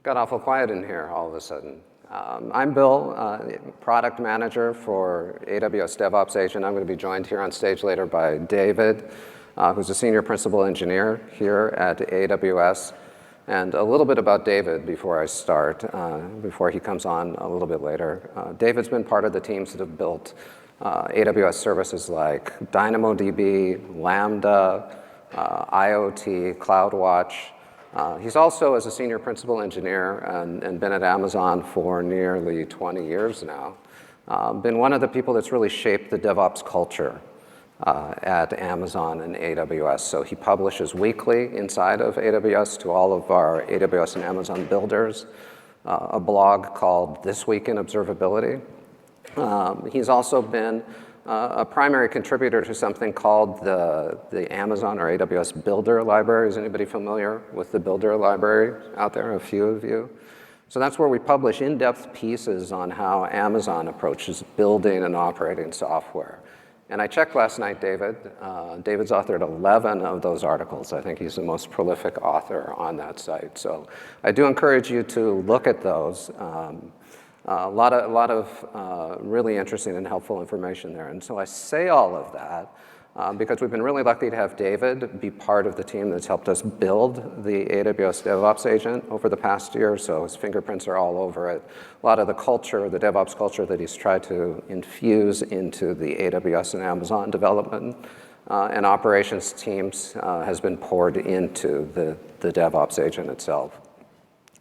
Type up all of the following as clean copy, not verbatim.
Got awful quiet in here all of a sudden. I'm Bill, product manager for AWS DevOps Agent. I'm going to be joined here on stage later by David, who's a senior principal engineer here at AWS. And a little bit about David before I start, before he comes on a little bit later. David's been part of the teams that have built AWS services like DynamoDB, Lambda, IoT, CloudWatch. He's also, as a senior principal engineer, and been at Amazon for nearly 20 years now, been one of the people that's really shaped the DevOps culture at Amazon and AWS. So he publishes weekly inside of AWS to all of our AWS and Amazon builders, a blog called This Week in Observability. He's also been a primary contributor to something called the Amazon or AWS Builder Library. Is anybody familiar with the Builder Library out there? A few of you. So that's where we publish in-depth pieces on how Amazon approaches building and operating software. And I checked last night, David. David's authored 11 of those articles. I think he's the most prolific author on that site. So I do encourage you to look at those. A lot of really interesting and helpful information there. And so I say all of that because we've been really lucky to have David be part of the team that's helped us build the AWS DevOps Agent over the past year. So his fingerprints are all over it. A lot of the culture, the DevOps culture that he's tried to infuse into the AWS and Amazon development and operations teams has been poured into the DevOps Agent itself.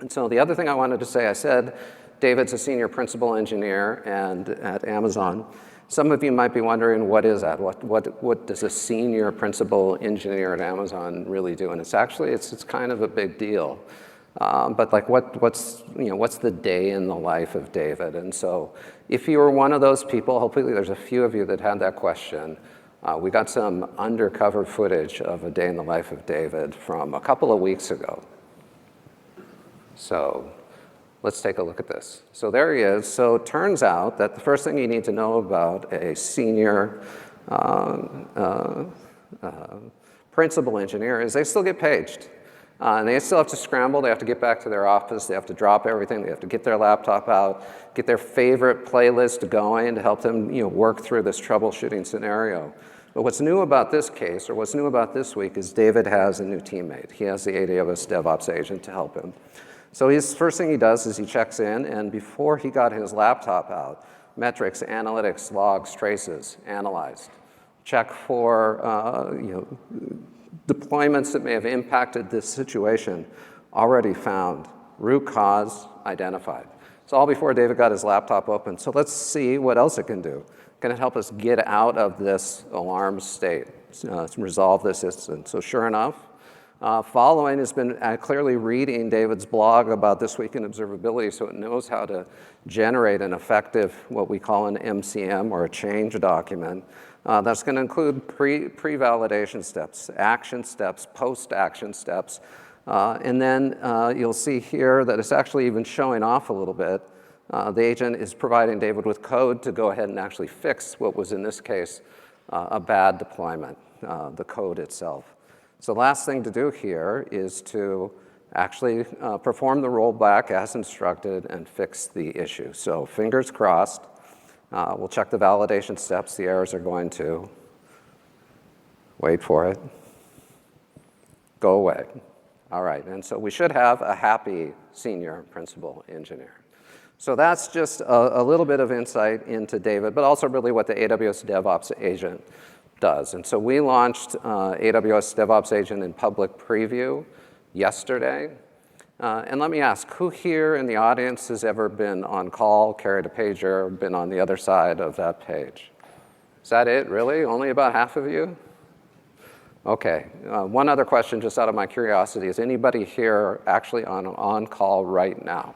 And so the other thing I wanted to say, I said, David's a senior principal engineer and at Amazon. Some of you might be wondering, what is that? What does a senior principal engineer at Amazon really do? And it's kind of a big deal. But like what's the day in the life of David? And so if you were one of those people, hopefully there's a few of you that had that question. We got some undercover footage of a day in the life of David from a couple of weeks ago. So let's take a look at this. So there he is. So it turns out that the first thing you need to know about a senior principal engineer is they still get paged. And they still have to scramble. They have to get back to their office. They have to drop everything. They have to get their laptop out, get their favorite playlist going to help them work through this troubleshooting scenario. But what's new about this case, or what's new about this week, is David has a new teammate. He has the AWS DevOps Agent to help him. So his first thing he does is he checks in, and before he got his laptop out, metrics, analytics, logs, traces, analyzed. Check for deployments that may have impacted this situation, already found. Root cause identified. It's all before David got his laptop open. So let's see what else it can do. Can it help us get out of this alarm state, resolve this incident? So sure enough, following has been clearly reading David's blog about This Week in Observability, so it knows how to generate an effective, what we call an MCM, or a change document. That's going to include pre-validation steps, action steps, post-action steps. And then you'll see here that it's actually even showing off a little bit. The agent is providing David with code to go ahead and actually fix what was, in this case, a bad deployment, the code itself. So the last thing to do here is to actually perform the rollback as instructed and fix the issue. So fingers crossed. We'll check the validation steps. The errors are going to, wait for it, go away. All right, and so we should have a happy senior principal engineer. So that's just a little bit of insight into David, but also really what the AWS DevOps Agent does. And so we launched AWS DevOps Agent in public preview yesterday. And let me ask, who here in the audience has ever been on call, carried a pager, been on the other side of that page? Is that it, really? Only about half of you? Okay. One other question, just out of my curiosity. Is anybody here actually on call right now?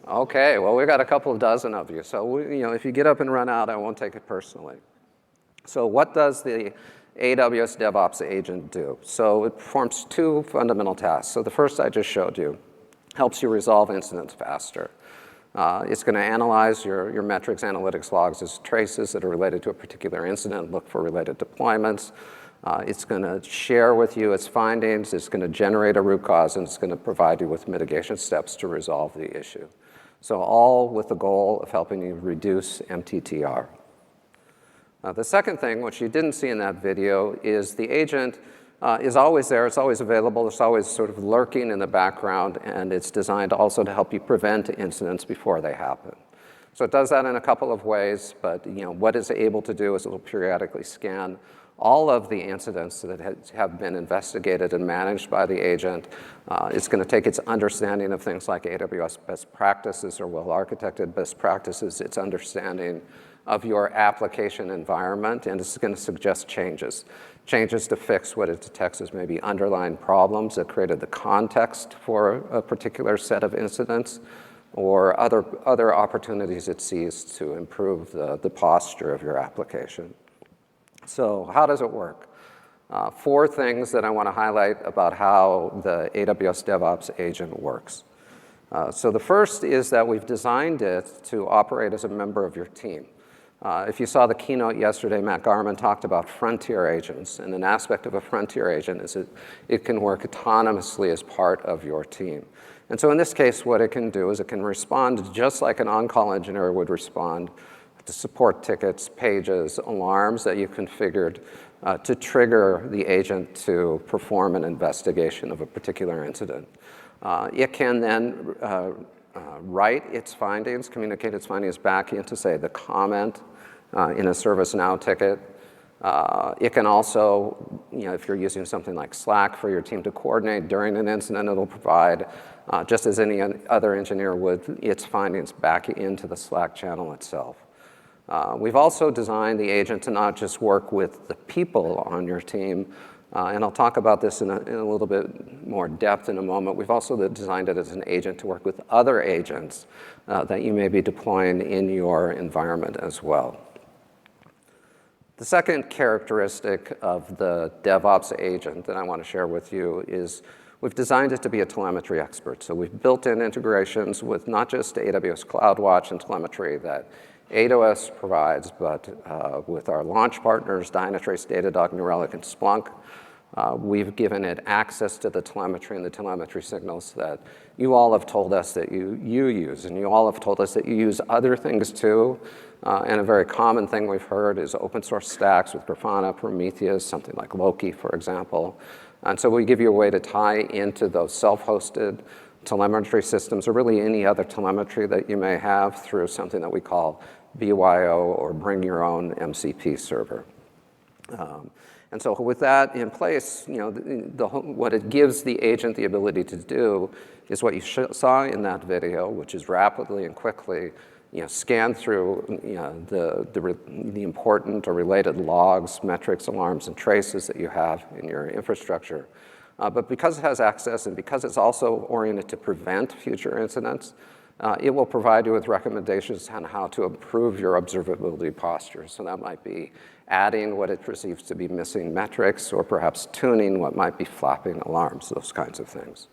Okay, well, we've got a couple of dozen of you. So if you get up and run out, I won't take it personally. So what does the AWS DevOps Agent do? So it performs two fundamental tasks. So the first I just showed you helps you resolve incidents faster. It's going to analyze your metrics, analytics, logs as traces that are related to a particular incident, look for related deployments. It's going to share with you its findings. It's going to generate a root cause, and it's going to provide you with mitigation steps to resolve the issue. So all with the goal of helping you reduce MTTR. The second thing, which you didn't see in that video, is the agent is always there. It's always available. It's always sort of lurking in the background, and it's designed also to help you prevent incidents before they happen. So it does that in a couple of ways, but what it's able to do is it will periodically scan all of the incidents that have been investigated and managed by the agent. It's going to take its understanding of things like AWS best practices or well-architected best practices, its understanding of your application environment, and it's going to suggest changes to fix what it detects as maybe underlying problems that created the context for a particular set of incidents, or other opportunities it sees to improve the posture of your application. So how does it work? 4 things that I want to highlight about how the AWS DevOps Agent works. So the first is that we've designed it to operate as a member of your team. If you saw the keynote yesterday, Matt Garman talked about frontier agents, and an aspect of a frontier agent is it can work autonomously as part of your team. And so in this case, what it can do is it can respond just like an on-call engineer would respond to support tickets, pages, alarms that you configured to trigger the agent to perform an investigation of a particular incident. It can then write its findings, communicate its findings back into, say, the comment in a ServiceNow ticket. It can also, if you're using something like Slack for your team to coordinate during an incident, it'll provide, just as any other engineer would, its findings back into the Slack channel itself. We've also designed the agent to not just work with the people on your team, and I'll talk about this in a little bit more depth in a moment. We've also designed it as an agent to work with other agents that you may be deploying in your environment as well. The second characteristic of the DevOps agent that I want to share with you is we've designed it to be a telemetry expert. So we've built in integrations with not just AWS CloudWatch and telemetry that AWS provides, but with our launch partners, Dynatrace, Datadog, New Relic, and Splunk, we've given it access to the telemetry and the telemetry signals that you all have told us that you use, and you all have told us that you use other things too. And a very common thing we've heard is open source stacks with Grafana, Prometheus, something like Loki, for example. And so we give you a way to tie into those self-hosted telemetry systems, or really any other telemetry that you may have, through something that we call BYO, or bring your own MCP server. And so with that in place, what it gives the agent the ability to do is what you saw in that video, which is rapidly and quickly scan through the important or related logs, metrics, alarms, and traces that you have in your infrastructure. But because it has access, and because it's also oriented to prevent future incidents, it will provide you with recommendations on how to improve your observability posture. So that might be adding what it perceives to be missing metrics, or perhaps tuning what might be flapping alarms, those kinds of things.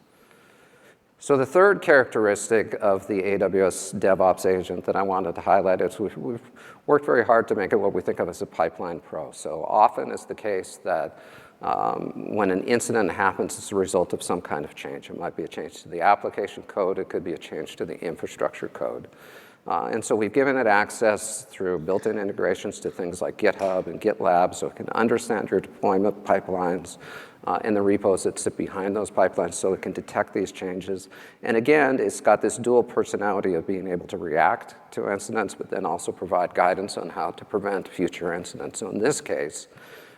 So the third characteristic of the AWS DevOps agent that I wanted to highlight is we've worked very hard to make it what we think of as a pipeline pro. So often it's the case that when an incident happens, it's a result of some kind of change. It might be a change to the application code. It could be a change to the infrastructure code. And so we've given it access through built-in integrations to things like GitHub and GitLab, so it can understand your deployment pipelines and the repos that sit behind those pipelines, so it can detect these changes. And again, it's got this dual personality of being able to react to incidents, but then also provide guidance on how to prevent future incidents. So in this case,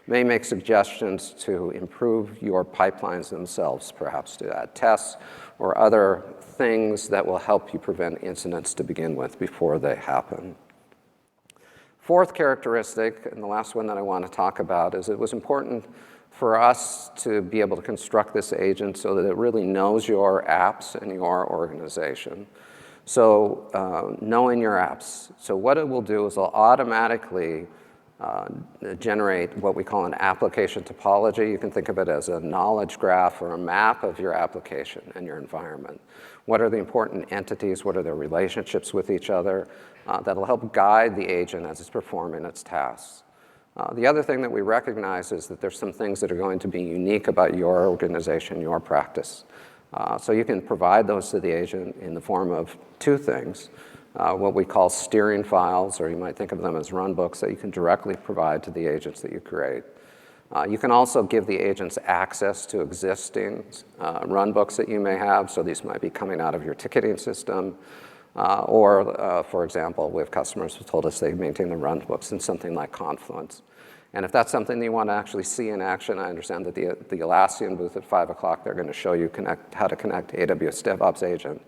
may make suggestions to improve your pipelines themselves, perhaps to add tests or other things that will help you prevent incidents to begin with before they happen. Fourth characteristic, and the last one that I want to talk about, is it was important for us to be able to construct this agent so that it really knows your apps and your organization. So knowing your apps. So what it will do is it'll automatically generate what we call an application topology. You can think of it as a knowledge graph or a map of your application and your environment. What are the important entities? What are their relationships with each other? That'll help guide the agent as it's performing its tasks. The other thing that we recognize is that there's some things that are going to be unique about your organization, your practice. So you can provide those to the agent in the form of two things, what we call steering files, or you might think of them as runbooks that you can directly provide to the agents that you create. You can also give the agents access to existing runbooks that you may have, so these might be coming out of your ticketing system, or, for example, we have customers who told us they maintain the runbooks in something like Confluence. And if that's something that you want to actually see in action, I understand that the Atlassian booth at 5 o'clock, they're going to show you how to connect AWS DevOps Agent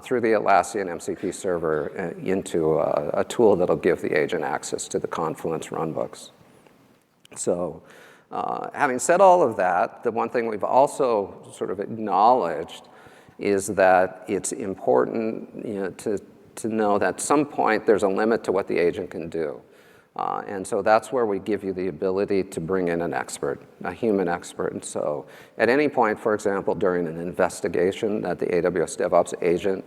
through the Atlassian MCP server into a tool that'll give the agent access to the Confluence runbooks. So having said all of that, the one thing we've also sort of acknowledged is that it's important to know that at some point there's a limit to what the agent can do. And so that's where we give you the ability to bring in an expert, a human expert. And so at any point, for example, during an investigation that the AWS DevOps Agent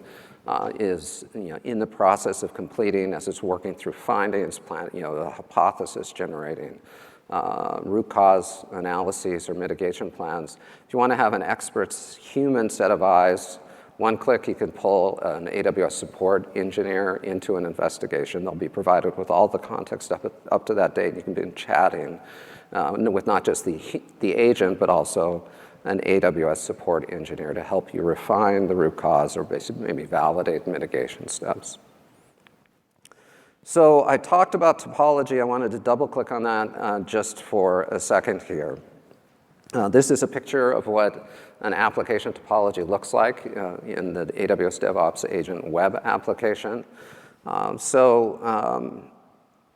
is in the process of completing as it's working through findings, the hypothesis generating, root cause analyses or mitigation plans. If you want to have an expert's human set of eyes, one click, you can pull an AWS support engineer into an investigation. They'll be provided with all the context up to that date. You can be chatting with not just the agent, but also an AWS support engineer to help you refine the root cause or basically maybe validate mitigation steps. So I talked about topology. I wanted to double click on that just for a second here. This is a picture of what an application topology looks like in the AWS DevOps Agent web application.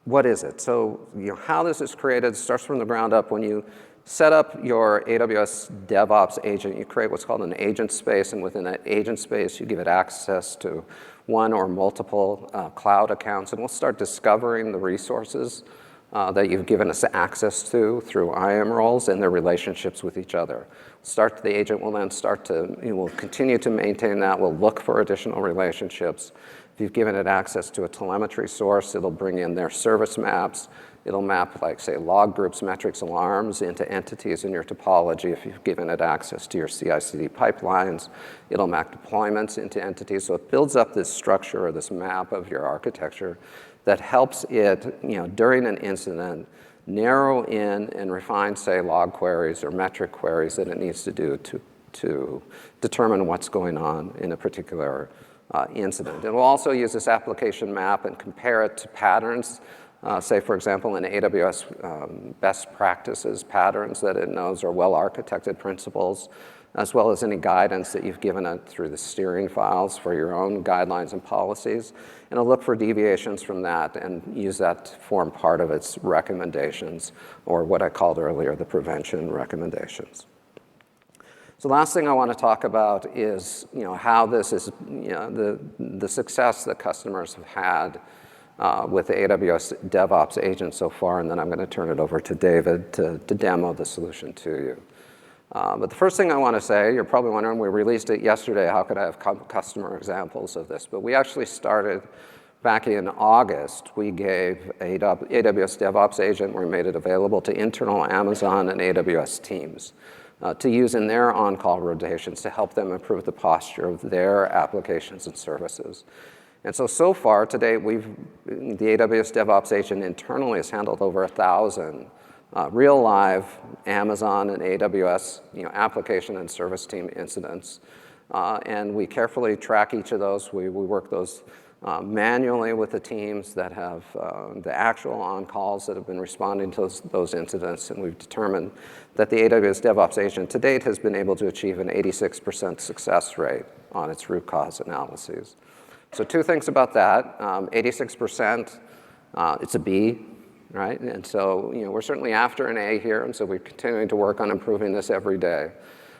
What is it? So how this is created starts from the ground up. When you set up your AWS DevOps Agent, you create what's called an agent space, and within that agent space, you give it access to one or multiple cloud accounts, and we'll start discovering the resources that you've given us access to through IAM roles and their relationships with each other. The agent will then will continue to maintain that. We'll look for additional relationships. If you've given it access to a telemetry source, it'll bring in their service maps. It'll map, like, say, log groups, metrics, alarms into entities in your topology. If you've given it access to your CI/CD pipelines, it'll map deployments into entities. So it builds up this structure or this map of your architecture that helps it, during an incident, narrow in and refine, say, log queries or metric queries that it needs to do to determine what's going on in a particular incident. And we'll also use this application map and compare it to patterns, say, for example, in AWS best practices patterns that it knows are well-architected principles, as well as any guidance that you've given it through the steering files for your own guidelines and policies. And it'll look for deviations from that and use that to form part of its recommendations, or what I called earlier, the prevention recommendations. So the last thing I want to talk about is how this is, the success that customers have had with the AWS DevOps Agent so far, and then I'm going to turn it over to David to demo the solution to you. But the first thing I want to say, you're probably wondering, we released it yesterday, how could I have customer examples of this? But we actually started back in August. We gave AWS DevOps Agent, we made it available to internal Amazon and AWS teams to use in their on-call rotations to help them improve the posture of their applications and services. And so far, today, the AWS DevOps Agent internally has handled over 1,000 real live Amazon and AWS application and service team incidents. And we carefully track each of those. We work those manually with the teams that have the actual on-calls that have been responding to those incidents. And we've determined that the AWS DevOps Agent to date has been able to achieve an 86% success rate on its root cause analyses. So two things about that. 86%, it's a B. Right? And so we're certainly after an A here, and so we're continuing to work on improving this every day.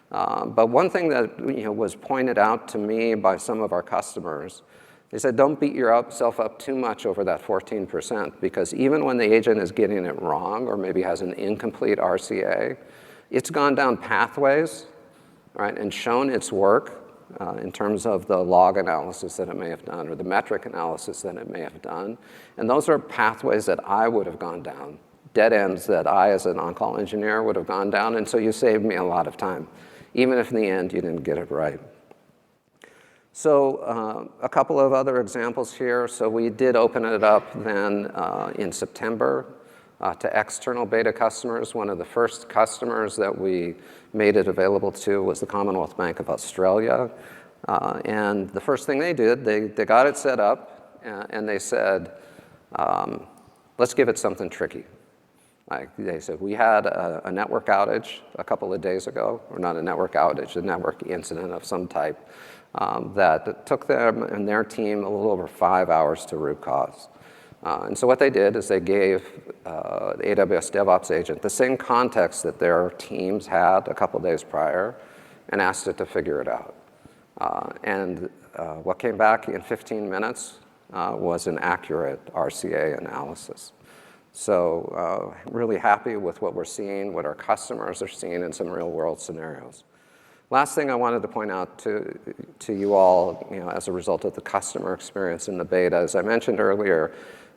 But one thing that was pointed out to me by some of our customers is that don't beat yourself up too much over that 14%, because even when the agent is getting it wrong or maybe has an incomplete RCA, it's gone down pathways, right, and shown its work in terms of the log analysis that it may have done or the metric analysis that it may have done. And those are pathways that I would have gone down dead ends that I, as an on-call engineer, would have gone down, and so you saved me a lot of time, even if in the end you didn't get it right. So a couple of other examples here. So we did open it up then in September to external beta customers. One of the first customers that we made it available to was the Commonwealth Bank of Australia. And the first thing they did, they got it set up, and they said, let's give it something tricky. Like they said, we had a network outage a couple of days ago, or not a network outage, a network incident of some type, that took them and their team a little over 5 hours to root cause. And so what they did is they gave the AWS DevOps Agent the same context that their teams had a couple days prior and asked it to figure it out. And what came back in 15 minutes was an accurate RCA analysis. So really happy with what we're seeing, what our customers are seeing in some real-world scenarios. Last thing I wanted to point out to you all, as a result of the customer experience in the beta, as I mentioned earlier,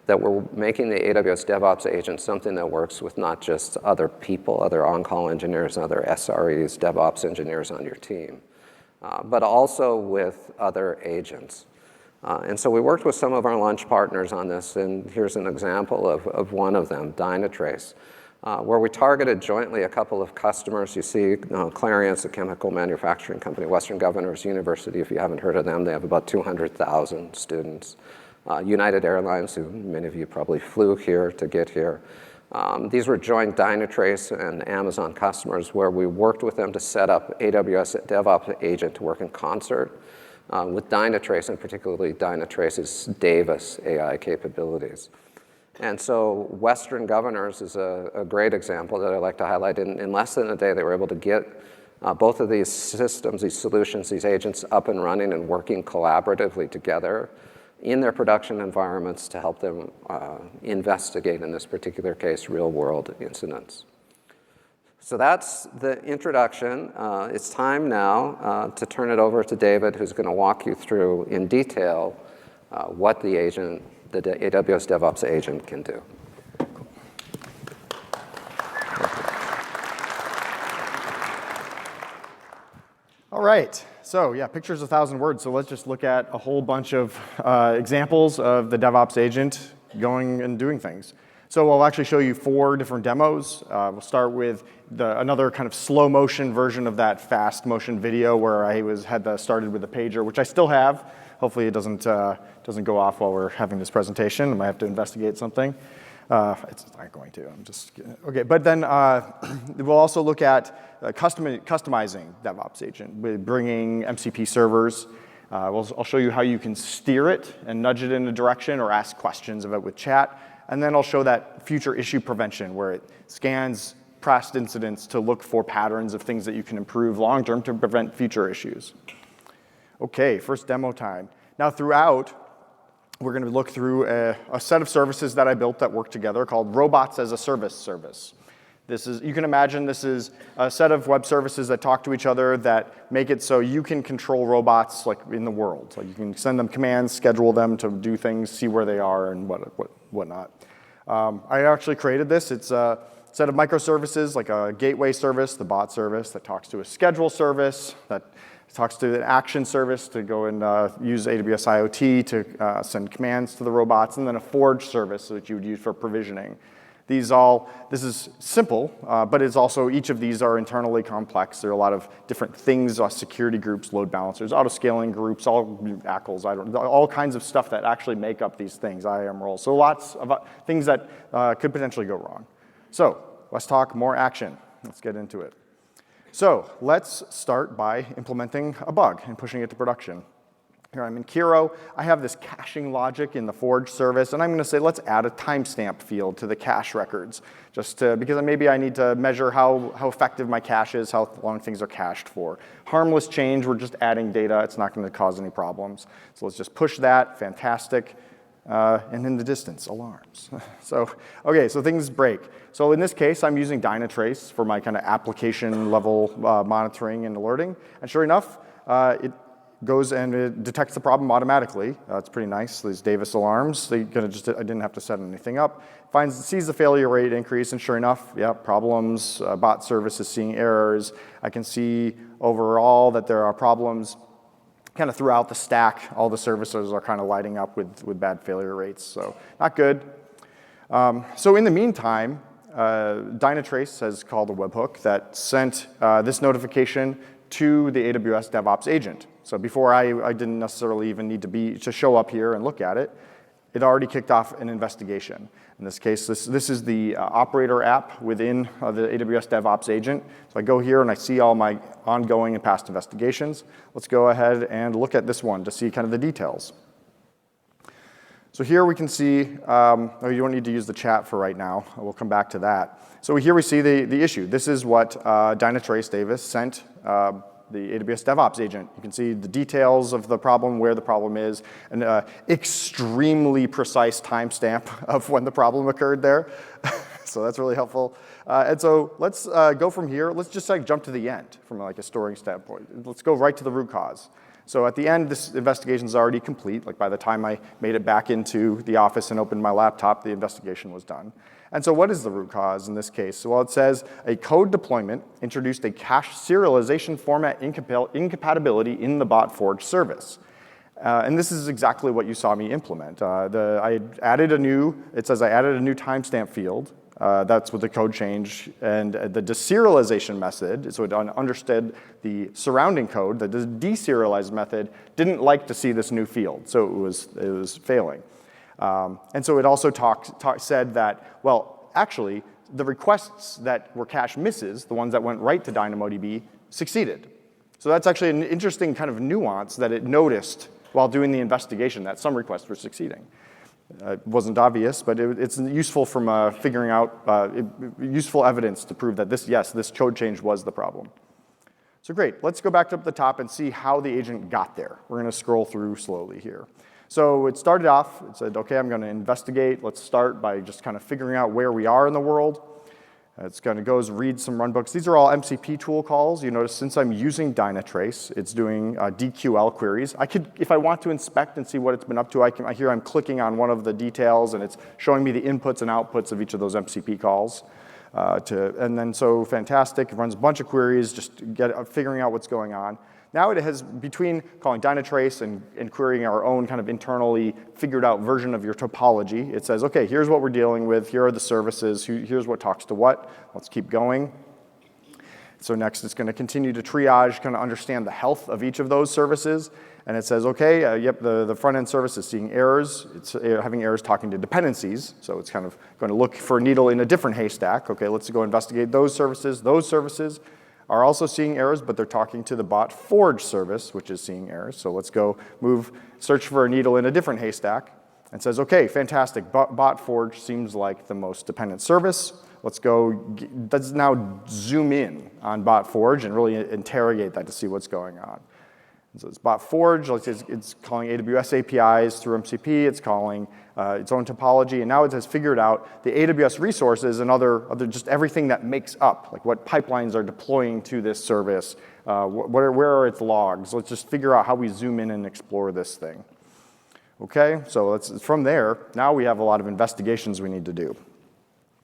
that we're making the AWS DevOps Agent something that works with not just other people, other on-call engineers, other SREs, DevOps engineers on your team, but also with other agents. And so we worked with some of our launch partners on this, and here's an example of one of them, Dynatrace, where we targeted jointly a couple of customers. You see Clariant's, a chemical manufacturing company, Western Governors University, if you haven't heard of them, they have about 200,000 students. United Airlines, who many of you probably flew here to get here. These were joint Dynatrace and Amazon customers where we worked with them to set up AWS DevOps Agent to work in concert with Dynatrace, and particularly Dynatrace's Davis AI capabilities. And so Western Governors is a great example that I like to highlight. In less than a day, they were able to get both of these systems, these solutions, these agents up and running and working collaboratively together in their production environments to help them investigate, in this particular case, real-world incidents. So that's the introduction. It's time now to turn it over to David, who's going to walk you through in detail what the agent, the AWS DevOps Agent, can do. All right. So yeah, picture's 1,000 words. So let's just look at a whole bunch of examples of the DevOps Agent going and doing things. So I'll actually show you 4 different demos. We'll start with another kind of slow motion version of that fast motion video where I had started with a pager, which I still have. Hopefully it doesn't go off while we're having this presentation. I might have to investigate something. It's not going to. I'm just okay. But then we'll also look at customizing DevOps Agent with bringing MCP servers. I'll show you how you can steer it and nudge it in a direction or ask questions of it with chat. And then I'll show that future issue prevention where it scans past incidents to look for patterns of things that you can improve long-term to prevent future issues. Okay, first demo time. Now throughout, we're going to look through a set of services that I built that work together called Robots as a Service service. You can imagine this is a set of web services that talk to each other that make it so you can control robots like in the world. Like you can send them commands, schedule them to do things, see where they are, and whatnot. I actually created this. It's a set of microservices like a gateway service, the bot service that talks to a schedule service, that talks to an action service to go and use AWS IoT to send commands to the robots, and then a forge service that you would use for provisioning. This is simple, but it's also, each of these are internally complex. There are a lot of different things, security groups, load balancers, auto-scaling groups, ACLs, all kinds of stuff that actually make up these things, IAM roles. So lots of things that could potentially go wrong. So let's talk more action. Let's get into it. So let's start by implementing a bug and pushing it to production. Here I'm in Kiro. I have this caching logic in the Forge service, and I'm going to say let's add a timestamp field to the cache records, because maybe I need to measure how effective my cache is, how long things are cached for. Harmless change, we're just adding data. It's not going to cause any problems. So let's just push that. Fantastic. And in the distance, alarms. So things break. So in this case, I'm using Dynatrace for my kind of application level monitoring and alerting. And sure enough, goes and it detects the problem automatically. It's pretty nice. These Davis alarms, I didn't have to set anything up. Sees the failure rate increase, and sure enough, yeah, problems, bot service is seeing errors. I can see overall that there are problems kind of throughout the stack. All the services are kind of lighting up with bad failure rates, so not good. So in the meantime, Dynatrace has called a webhook that sent this notification to the AWS DevOps Agent. So before I didn't necessarily even need to show up here and look at it, it already kicked off an investigation. In this case, this is the operator app within the AWS DevOps Agent. So I go here and I see all my ongoing and past investigations. Let's go ahead and look at this one to see kind of the details. So here we can see, you don't need to use the chat for right now. We'll come back to that. So here we see the issue. This is what Dynatrace Davis sent the AWS DevOps Agent. You can see the details of the problem, where the problem is, an extremely precise timestamp of when the problem occurred there. So that's really helpful. And so let's go from here. Let's just jump to the end from like a storing standpoint. Let's go right to the root cause. So at the end, this investigation is already complete. Like by the time I made it back into the office and opened my laptop, the investigation was done. And so what is the root cause in this case? Well, it says a code deployment introduced a cache serialization format incompatibility in the bot-forged service. And this is exactly what you saw me implement. I added a new timestamp field. That's what the code change. And the deserialization method, so it understood the surrounding code. The deserialized method didn't like to see this new field, so it was failing. And so it also said that, well, actually, the requests that were cache misses, the ones that went right to DynamoDB, succeeded. So that's actually an interesting kind of nuance that it noticed while doing the investigation, that some requests were succeeding. It wasn't obvious, but it's useful from figuring out, useful evidence to prove that this code change was the problem. So great, let's go back up the top and see how the agent got there. We're going to scroll through slowly here. So it started off, it said, okay, I'm going to investigate. Let's start by just kind of figuring out where we are in the world. It's going to go read some runbooks. These are all MCP tool calls. You notice since I'm using Dynatrace, it's doing DQL queries. I could, if I want to inspect and see what it's been up to, I'm clicking on one of the details, and it's showing me the inputs and outputs of each of those MCP calls. And then so fantastic, it runs a bunch of queries, just figuring out what's going on. Now it has, between calling Dynatrace and querying our own kind of internally figured out version of your topology, it says, okay, here's what we're dealing with, here are the services, here's what talks to what, let's keep going. So next it's going to continue to triage, kind of understand the health of each of those services, and it says, okay, yep, the front end service is seeing errors, it's having errors talking to dependencies, so it's kind of going to look for a needle in a different haystack. Okay, let's go investigate those services. Those services are also seeing errors, but they're talking to the bot forge service, which is seeing errors. So let's go search for a needle in a different haystack, and says, okay, fantastic, bot forge seems like the most dependent service. Let's now zoom in on bot forge and really interrogate that to see what's going on. And so it's bot forge, it's calling AWS APIs through MCP, it's calling its own topology, and now it has figured out the AWS resources and other just everything that makes up, like what pipelines are deploying to this service, where are its logs. Let's just figure out how we zoom in and explore this thing. Okay, so from there, now we have a lot of investigations we need to do.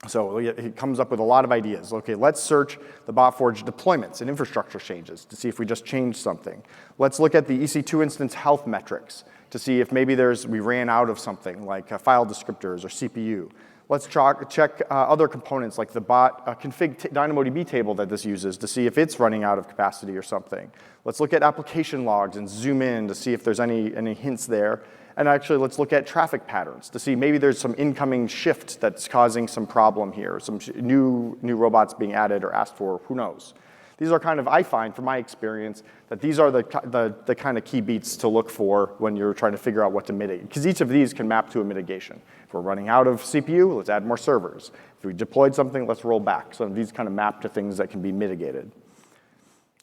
So it comes up with a lot of ideas. Okay, let's search the bot-forged deployments and infrastructure changes to see if we just changed something. Let's look at the EC2 instance health metrics to see if maybe we ran out of something like file descriptors or CPU. Let's check other components like the bot config DynamoDB table that this uses to see if it's running out of capacity or something. Let's look at application logs and zoom in to see if there's any hints there. And actually, let's look at traffic patterns to see maybe there's some incoming shift that's causing some problem here, some new robots being added or asked for, who knows. These are kind of, I find from my experience, that these are the kind of key beats to look for when you're trying to figure out what to mitigate. Because each of these can map to a mitigation. If we're running out of CPU, let's add more servers. If we deployed something, let's roll back. So these kind of map to things that can be mitigated.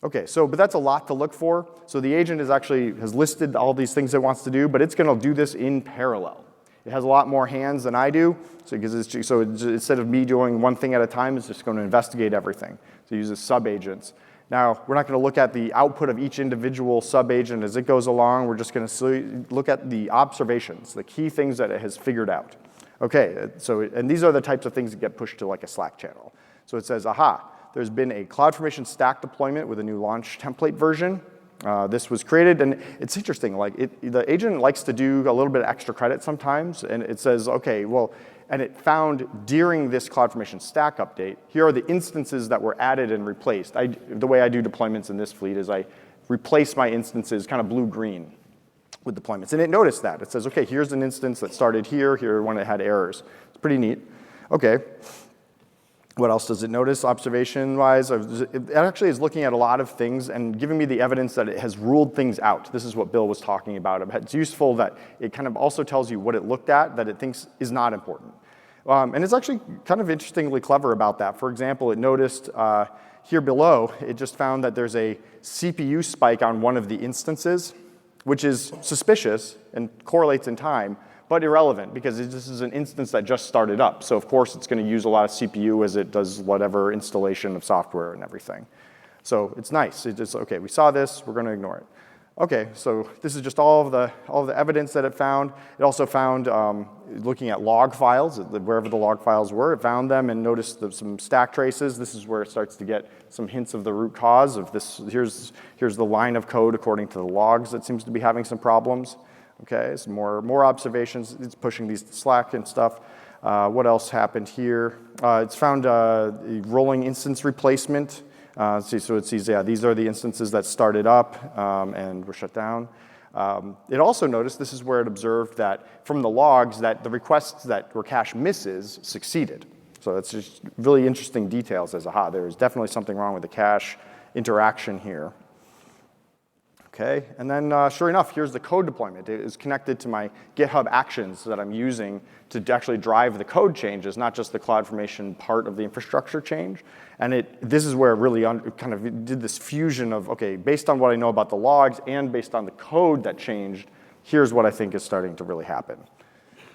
Okay, but that's a lot to look for. So the agent has listed all these things it wants to do, but it's going to do this in parallel. It has a lot more hands than I do, so instead of me doing one thing at a time, it's just going to investigate everything. So it uses sub-agents. Now, we're not going to look at the output of each individual sub-agent as it goes along. We're just going to look at the observations, the key things that it has figured out. Okay, and these are the types of things that get pushed to like a Slack channel. So it says, aha, there's been a CloudFormation stack deployment with a new launch template version. This was created, and it's interesting. Like the agent likes to do a little bit of extra credit sometimes, and it says, okay, well, and it found during this CloudFormation stack update, here are the instances that were added and replaced. The way I do deployments in this fleet is I replace my instances kind of blue-green with deployments. And it noticed that. It says, okay, here's an instance that started here one that had errors. It's pretty neat. Okay. What else does it notice observation-wise? It actually is looking at a lot of things and giving me the evidence that it has ruled things out. This is what Bill was talking about. It's useful that it kind of also tells you what it looked at that it thinks is not important. And it's actually kind of interestingly clever about that. For example, it noticed here below, it just found that there's a CPU spike on one of the instances, which is suspicious and correlates in time, but irrelevant because this is an instance that just started up. So of course, it's going to use a lot of CPU as it does whatever installation of software and everything. So it's nice. It's just, okay, we saw this, we're going to ignore it. Okay, so this is just all of the evidence that it found. It also found, looking at log files, wherever the log files were, it found them and noticed some stack traces. This is where it starts to get some hints of the root cause of this. Here's the line of code according to the logs that seems to be having some problems. Okay, some more observations. It's pushing these to Slack and stuff. What else happened here? It's found rolling instance replacement. So it sees, yeah, these are the instances that started up and were shut down. It also noticed, this is where it observed that from the logs that the requests that were cache misses succeeded. So that's just really interesting details as, aha, there is definitely something wrong with the cache interaction here. Okay, and then sure enough, here's the code deployment. It is connected to my GitHub Actions that I'm using to actually drive the code changes, not just the CloudFormation part of the infrastructure change. And this is where it really kind of did this fusion of, okay, based on what I know about the logs and based on the code that changed, here's what I think is starting to really happen.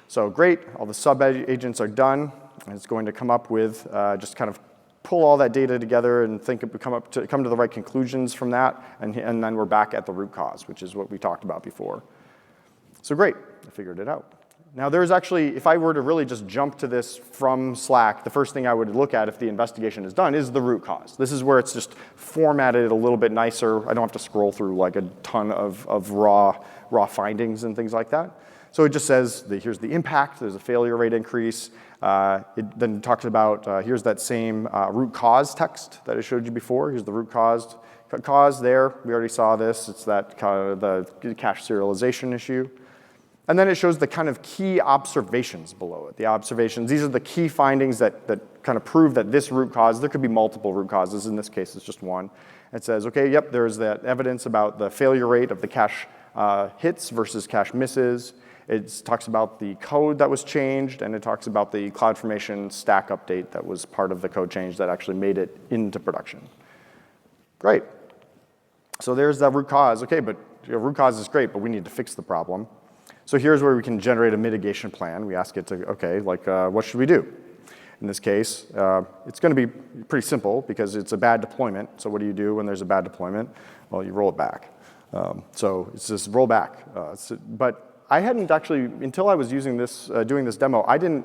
So great, all the sub-agents are done. And it's going to come up with just kind of pull all that data together and come to the right conclusions from that, and then we're back at the root cause, which is what we talked about before. So great, I figured it out. Now there's actually, if I were to really just jump to this from Slack, the first thing I would look at if the investigation is done is the root cause. This is where it's just formatted a little bit nicer. I don't have to scroll through like a ton of raw findings and things like that. So it just says, here's the impact, there's a failure rate increase. It then talks about, here's that same root cause text that I showed you before. Here's the root cause there. We already saw this. It's that kind of the cache serialization issue. And then it shows the kind of key observations below it. The observations, these are the key findings that kind of prove that this root cause, there could be multiple root causes. In this case, it's just one. It says, okay, yep, there's that evidence about the failure rate of the cache hits versus cache misses. It talks about the code that was changed, and it talks about the CloudFormation stack update that was part of the code change that actually made it into production. Great. So there's that root cause. Okay, but root cause is great, but we need to fix the problem. So here's where we can generate a mitigation plan. We ask it to, okay, like what should we do? In this case, it's going to be pretty simple because it's a bad deployment. So what do you do when there's a bad deployment? Well, you roll it back. So it's just roll back. But I hadn't actually, until I was using this, doing this demo, I didn't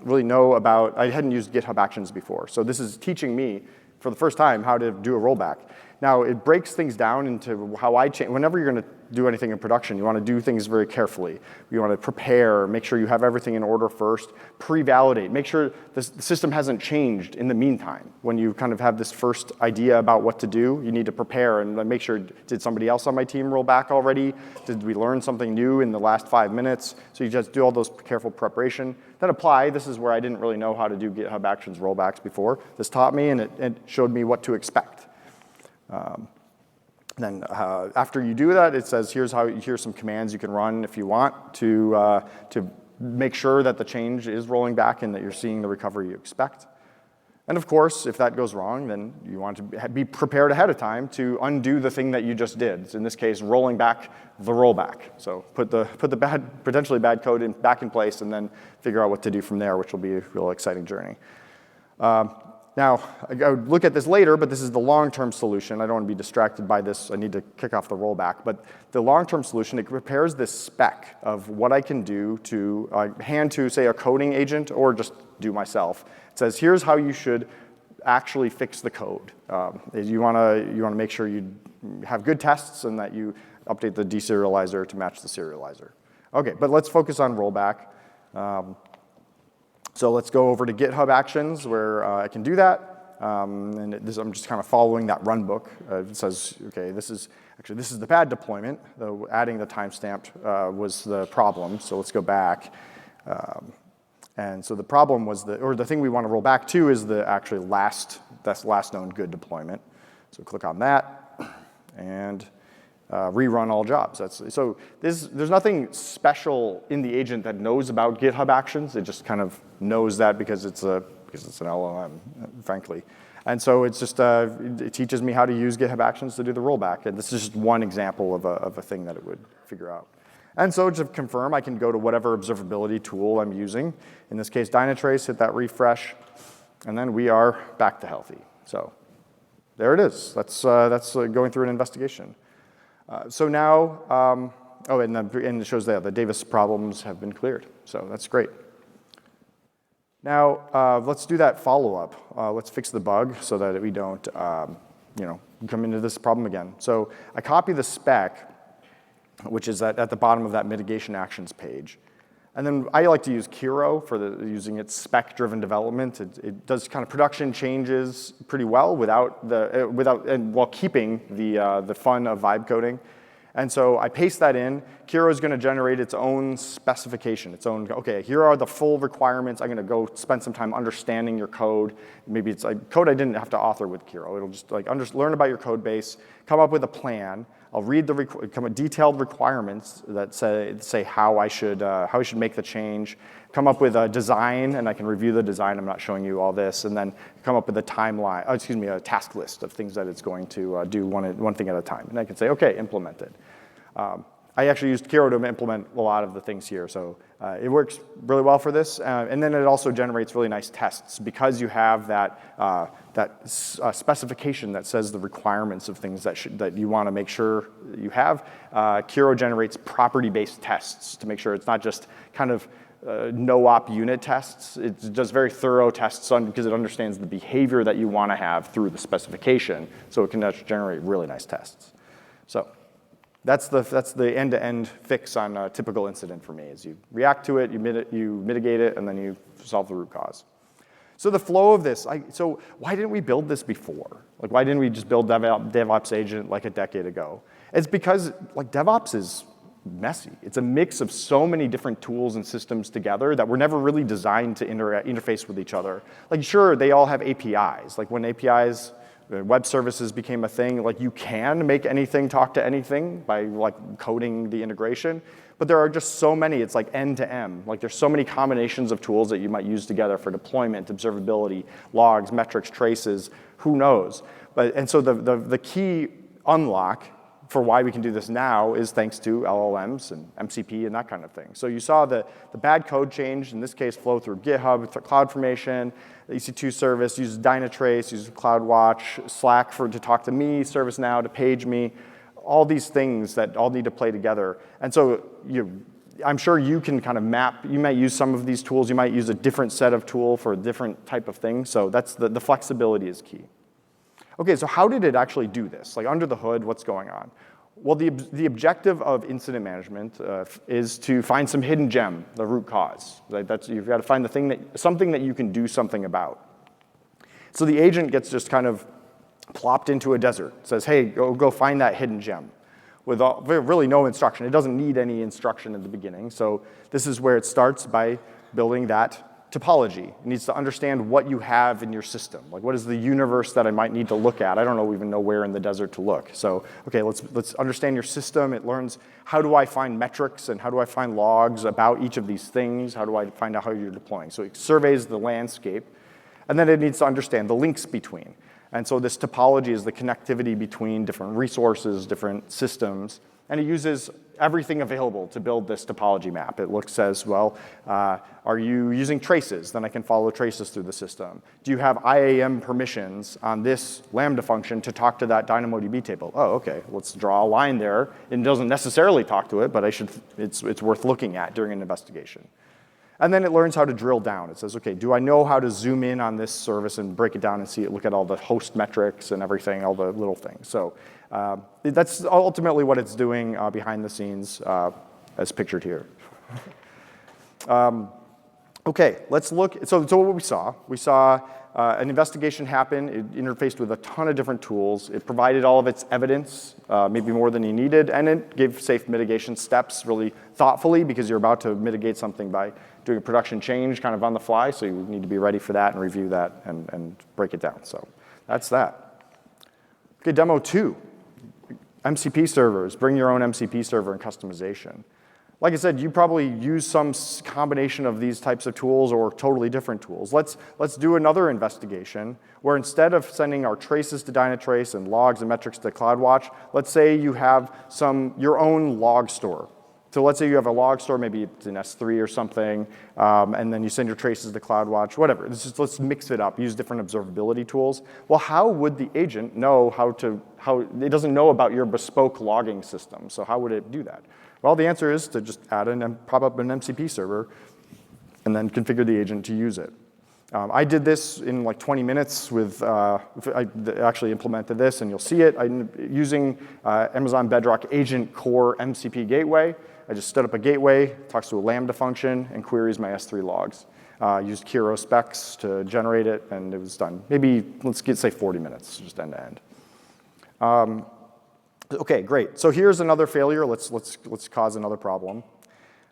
really know about, I hadn't used GitHub Actions before. So this is teaching me for the first time how to do a rollback. Now, it breaks things down into how I change. Whenever you're going to do anything in production, you want to do things very carefully. You want to prepare, make sure you have everything in order first, pre-validate, make sure the system hasn't changed in the meantime. When you kind of have this first idea about what to do, you need to prepare and make sure, did somebody else on my team roll back already? Did we learn something new in the last 5 minutes? So you just do all those careful preparation. Then apply. This is where I didn't really know how to do GitHub Actions rollbacks before. This taught me, and it showed me what to expect. Then after you do that, it says here's some commands you can run if you want to make sure that the change is rolling back and that you're seeing the recovery you expect. And of course, if that goes wrong, then you want to be prepared ahead of time to undo the thing that you just did. So in this case, rolling back the rollback. So put the potentially bad code back in place and then figure out what to do from there, which will be a real exciting journey. Now, I would look at this later, but this is the long-term solution. I don't want to be distracted by this. I need to kick off the rollback. But the long-term solution, it prepares this spec of what I can do to hand to, say, a coding agent or just do myself. It says, here's how you should actually fix the code. You want to make sure you have good tests and that you update the deserializer to match the serializer. OK, but let's focus on rollback. So let's go over to GitHub Actions where I can do that. And I'm just kind of following that runbook. It says, OK, this is the bad deployment. Though adding the timestamp was the problem. So let's go back. And so the problem was the thing we want to roll back to is the actually last known good deployment. So click on that and rerun all jobs. So there's nothing special in the agent that knows about GitHub Actions. It just kind of knows that because it's an LLM, frankly. And so it's just it teaches me how to use GitHub Actions to do the rollback. And this is just one example of a thing that it would figure out. And so to confirm, I can go to whatever observability tool I'm using. In this case, Dynatrace, hit that refresh, and then we are back to healthy. So there it is. That's going through an investigation. So now, and it shows that the Davis problems have been cleared. So that's great. Now, let's do that follow-up. Let's fix the bug so that we don't come into this problem again. So I copy the spec, which is at the bottom of that mitigation actions page. And then I like to use Kiro for using its spec-driven development. It does kind of production changes pretty well while keeping the fun of vibe coding. And so I paste that in. Kiro is going to generate its own specification, OK, here are the full requirements. I'm going to go spend some time understanding your code. Maybe it's like code I didn't have to author with Kiro. It'll just learn about your code base, come up with a plan. I'll read the detailed requirements that say how I should make the change, come up with a design, and I can review the design. I'm not showing you all this, and then come up with a timeline, a task list of things that it's going to do one thing at a time. And I can say, OK, implement it. I actually used Kiro to implement a lot of the things here, so it works really well for this. And then it also generates really nice tests because you have that specification that says the requirements of things that you want to make sure you have. Kiro generates property-based tests to make sure it's not just kind of no-op unit tests. It does very thorough tests because it understands the behavior that you want to have through the specification, so it can actually generate really nice tests. So that's the end-to-end fix on a typical incident for me, is you react to it, you mitigate it, and then you solve the root cause. So the flow of this, so why didn't we build this before? Like, why didn't we just build DevOps Agent like a decade ago? It's because DevOps is messy. It's a mix of so many different tools and systems together that were never really designed to interface with each other. Like, sure, they all have APIs. Like, when APIs, web services became a thing, like, you can make anything talk to anything by coding the integration. But there are just so many. It's like end to end. Like, there's so many combinations of tools that you might use together for deployment, observability, logs, metrics, traces. Who knows? And so the key unlock for why we can do this now is thanks to LLMs and MCP and that kind of thing. So you saw the bad code change, in this case, flow through GitHub, CloudFormation, the EC2 service, uses Dynatrace, uses CloudWatch, Slack to talk to me, ServiceNow to page me, all these things that all need to play together. And so I'm sure you can kind of map. You might use some of these tools. You might use a different set of tool for a different type of thing. So that's the flexibility is key. OK, so how did it actually do this? Like, under the hood, what's going on? Well, the objective of incident management is to find some hidden gem, the root cause. You've got to find something that you can do something about. So the agent gets just kind of plopped into a desert. It says, hey, go find that hidden gem, with really no instruction. It doesn't need any instruction at the beginning. So this is where it starts by building that topology. It needs to understand what you have in your system. Like, what is the universe that I might need to look at? I don't even know where in the desert to look. So, OK, let's understand your system. It learns, how do I find metrics and how do I find logs about each of these things? How do I find out how you're deploying? So it surveys the landscape. And then it needs to understand the links between. And so this topology is the connectivity between different resources, different systems. And it uses everything available to build this topology map. It says, well, are you using traces? Then I can follow traces through the system. Do you have IAM permissions on this Lambda function to talk to that DynamoDB table? Oh, OK, let's draw a line there. It doesn't necessarily talk to it, but it's worth looking at during an investigation. And then it learns how to drill down. It says, OK, do I know how to zoom in on this service and break it down and see it, look at all the host metrics and everything, all the little things. So that's ultimately what it's doing behind the scenes as pictured here. OK, let's look. So what we saw an investigation happen. It interfaced with a ton of different tools. It provided all of its evidence, maybe more than you needed, and it gave safe mitigation steps really thoughtfully because you're about to mitigate something by doing a production change kind of on the fly. So you need to be ready for that and review that and break it down. So that's that. OK, demo 2. MCP servers. Bring your own MCP server and customization. Like I said, you probably use some combination of these types of tools or totally different tools. Let's do another investigation where instead of sending our traces to Dynatrace and logs and metrics to CloudWatch, let's say you have your own log store. So let's say you have a log store, maybe it's in S3 or something, and then you send your traces to CloudWatch, whatever. Let's mix it up, use different observability tools. Well, how would the agent know it doesn't know about your bespoke logging system, so how would it do that? Well, the answer is to just add pop up an MCP server and then configure the agent to use it. I did this in like 20 minutes I actually implemented this, and you'll see it. I'm using Amazon Bedrock Agent Core MCP Gateway. I just stood up a gateway, talks to a Lambda function, and queries my S3 logs. Used Kiro specs to generate it, and it was done. Maybe, say 40 minutes, just end to end. OK, great. So here's another failure. Let's cause another problem.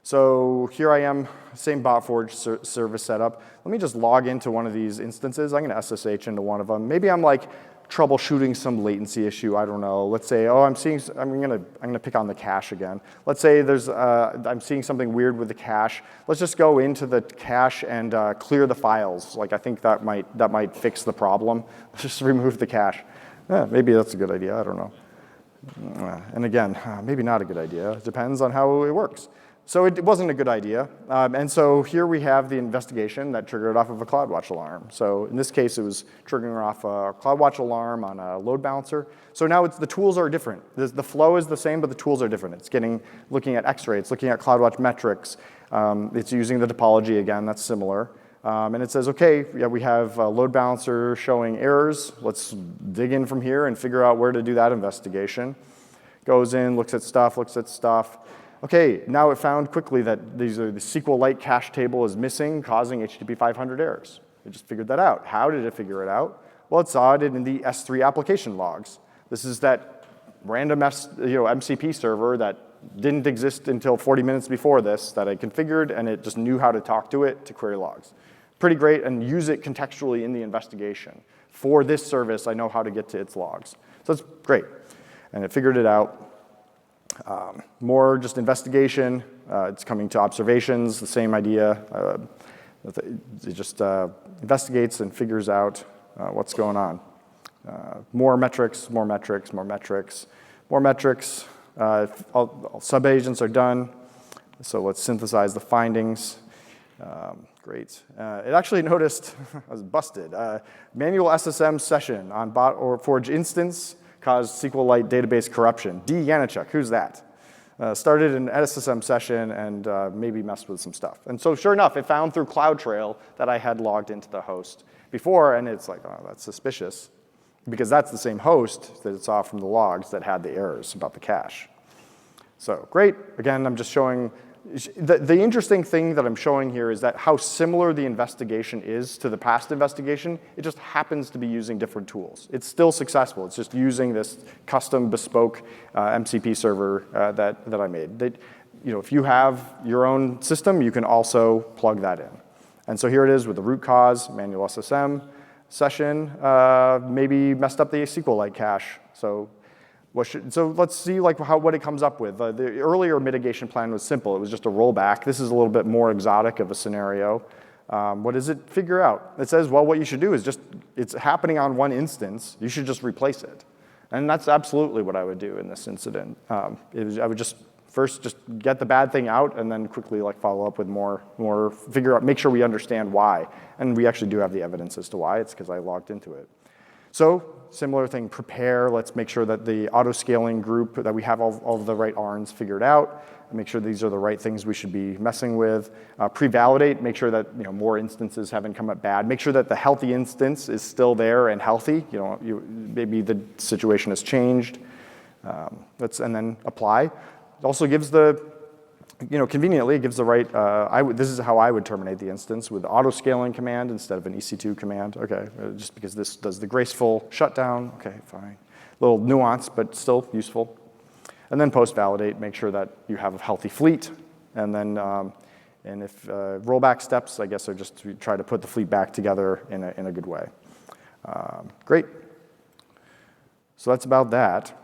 So here I am, same Botforge service setup. Let me just log into one of these instances. I'm going to SSH into one of them. Maybe I'm like troubleshooting some latency issue. I don't know. Let's say, I'm going to pick on the cache again. Let's say I'm seeing something weird with the cache. Let's just go into the cache and clear the files. Like I think that might fix the problem. Let's just remove the cache. Maybe that's a good idea. I don't know. And again, maybe not a good idea. It depends on how it works. So it wasn't a good idea. And so here we have the investigation that triggered off of a CloudWatch alarm. So in this case, it was triggering off a CloudWatch alarm on a load balancer. So now the tools are different. The flow is the same, but the tools are different. It's looking at X-ray. It's looking at CloudWatch metrics. It's using the topology again. That's similar. And it says, OK, yeah, we have a load balancer showing errors. Let's dig in from here and figure out where to do that investigation. Goes in, looks at stuff. OK, now it found quickly that the SQLite cache table is missing, causing HTTP 500 errors. It just figured that out. How did it figure it out? Well, it saw it in the S3 application logs. This is that random MCP server that didn't exist until 40 minutes before this that I configured, and it just knew how to talk to it to query logs. Pretty great, and use it contextually in the investigation. For this service, I know how to get to its logs. So it's great. And it figured it out. More just investigation. It's coming to observations, the same idea. It just investigates and figures out what's going on. More metrics. All sub-agents are done. So let's synthesize the findings. Great. It actually noticed, I was busted, manual SSM session on Botforge instance caused SQLite database corruption. D. Yanichuk, who's that? Started an SSM session and maybe messed with some stuff. And so sure enough, it found through CloudTrail that I had logged into the host before, and it's like, oh, that's suspicious, because that's the same host that it saw from the logs that had the errors about the cache. So great. Again, I'm just showing. The interesting thing that I'm showing here is that how similar the investigation is to the past investigation. It just happens to be using different tools. It's still successful. It's just using this custom bespoke MCP server that I made. If you have your own system, you can also plug that in. And so here it is with the root cause, manual SSM session, maybe messed up the SQLite cache. So let's see what it comes up with. The earlier mitigation plan was simple. It was just a rollback. This is a little bit more exotic of a scenario. What does it figure out? It says, well, what you should do is it's happening on one instance. You should just replace it. And that's absolutely what I would do in this incident. I would just first just get the bad thing out and then quickly follow up with more, figure out, make sure we understand why. And we actually do have the evidence as to why. It's because I logged into it. So similar thing, prepare. Let's make sure that the auto-scaling group, that we have all of the right ARNs figured out, and make sure these are the right things we should be messing with. Pre-validate, make sure that more instances haven't come up bad. Make sure that the healthy instance is still there and healthy. Maybe the situation has changed. And then apply. It also gives conveniently, it gives the right, this is how I would terminate the instance, with auto-scaling command instead of an EC2 command. Okay, just because this does the graceful shutdown. Okay, fine. A little nuance, but still useful. And then post-validate, make sure that you have a healthy fleet. And then, and if rollback steps, I guess, are just to try to put the fleet back together in a good way. Great. So that's about that.